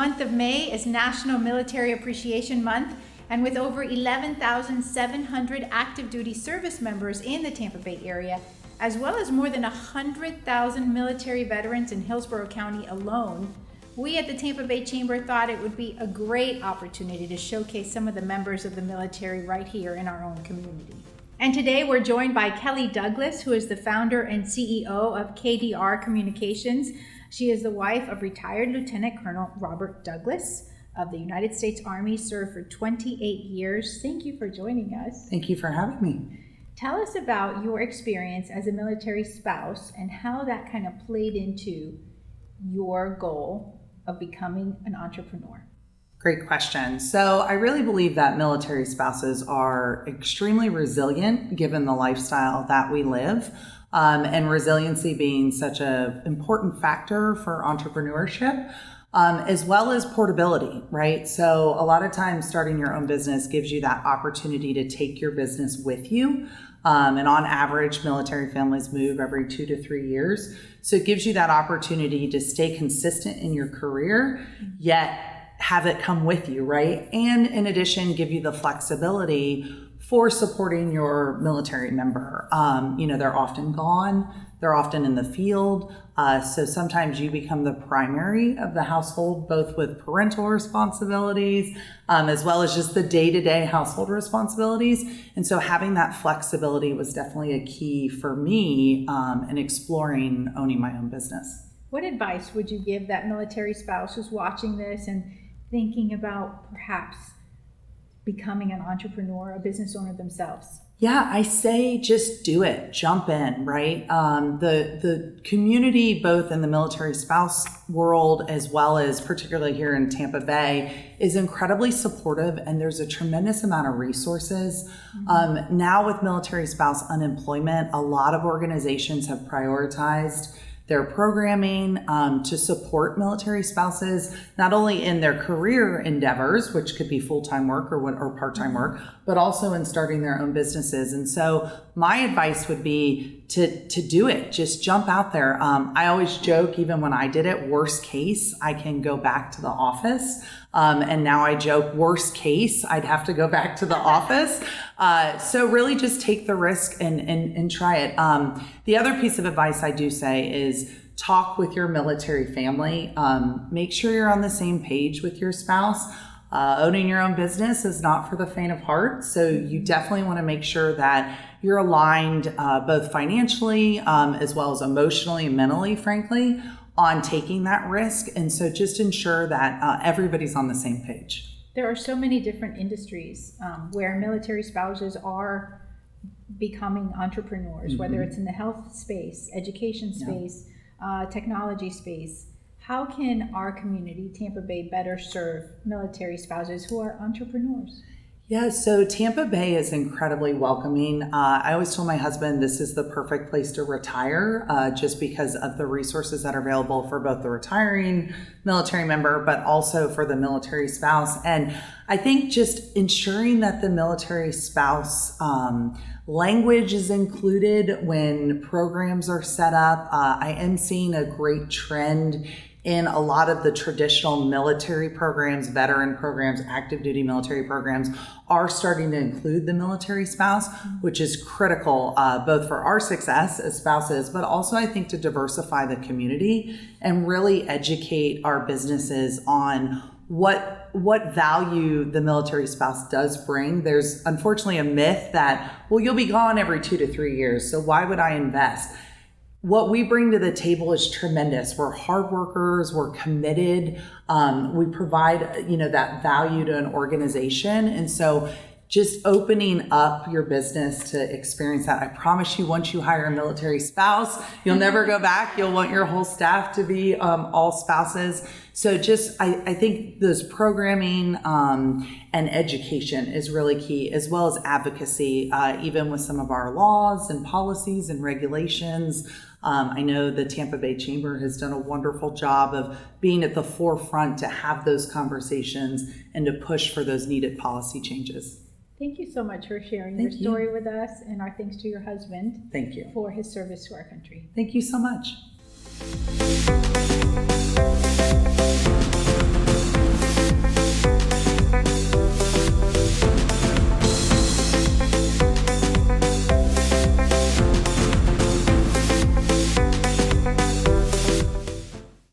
month of May is National Military Appreciation Month, and with over 11,700 active duty service members in the Tampa Bay area, as well as more than 100,000 military veterans in Hillsborough County alone, we at the Tampa Bay Chamber thought it would be a great opportunity to showcase some of the members of the military right here in our own community. And today we're joined by Kelly Douglas, who is the founder and CEO of KDR Communications. She is the wife of retired Lieutenant Colonel Robert Douglas of the United States Army, served for 28 years. Thank you for joining us. Thank you for having me. Tell us about your experience as a military spouse and how that kind of played into your goal of becoming an entrepreneur. Great question. So I really believe that military spouses are extremely resilient given the lifestyle that we live, and resiliency being such an important factor for entrepreneurship, as well as portability, right? So a lot of times starting your own business gives you that opportunity to take your business with you. And on average, military families move every 2 to 3 years. So it gives you that opportunity to stay consistent in your career, yet have it come with you, right? And in addition, give you the flexibility for supporting your military member. They're often gone, they're often in the field. So sometimes you become the primary of the household, both with parental responsibilities, as well as just the day-to-day household responsibilities. And so having that flexibility was definitely a key for me in exploring owning my own business. What advice would you give that military spouse who's watching this and thinking about perhaps becoming an entrepreneur, a business owner themselves? Yeah, I say just do it. Jump in, right? The community, both in the military spouse world as well as particularly here in Tampa Bay, is incredibly supportive, and there's a tremendous amount of resources. Now with military spouse unemployment, a lot of organizations have prioritized their programming to support military spouses, not only in their career endeavors, which could be full-time work or part-time work, but also in starting their own businesses. And so my advice would be to do it. Just jump out there. I always joke, even when I did it, worst case, I can go back to the office. And now I joke, worst case, I'd have to go back to the office. So really just take the risk and try it. The other piece of advice I do say is talk with your military family. Make sure you're on the same page with your spouse. Owning your own business is not for the faint of heart. So you definitely want to make sure that you're aligned both financially as well as emotionally and mentally, frankly, on taking that risk. And so just ensure that everybody's on the same page. There are so many different industries where military spouses are becoming entrepreneurs, whether it's in the health space, education space, technology space. How can our community, Tampa Bay, better serve military spouses who are entrepreneurs? Yeah, so Tampa Bay is incredibly welcoming. I always tell my husband this is the perfect place to retire just because of the resources that are available for both the retiring military member, but also for the military spouse. And I think just ensuring that the military spouse language is included when programs are set up. I am seeing a great trend in a lot of the traditional military programs, veteran programs, active duty military programs are starting to include the military spouse, which is critical both for our success as spouses, but also I think to diversify the community and really educate our businesses on what value the military spouse does bring. There's unfortunately a myth that, well, you'll be gone every 2 to 3 years, so why would I invest? What we bring to the table is tremendous. We're hard workers, we're committed, we provide, that value to an organization. And so just opening up your business to experience that. I promise you, once you hire a military spouse, you'll never go back. You'll want your whole staff to be all spouses. So just, I think this programming and education is really key, as well as advocacy, even with some of our laws and policies and regulations. I know the Tampa Bay Chamber has done a wonderful job of being at the forefront to have those conversations and to push for those needed policy changes. Thank you so much for sharing your story with us, and our thanks to your husband. Thank you. For his service to our country. Thank you so much.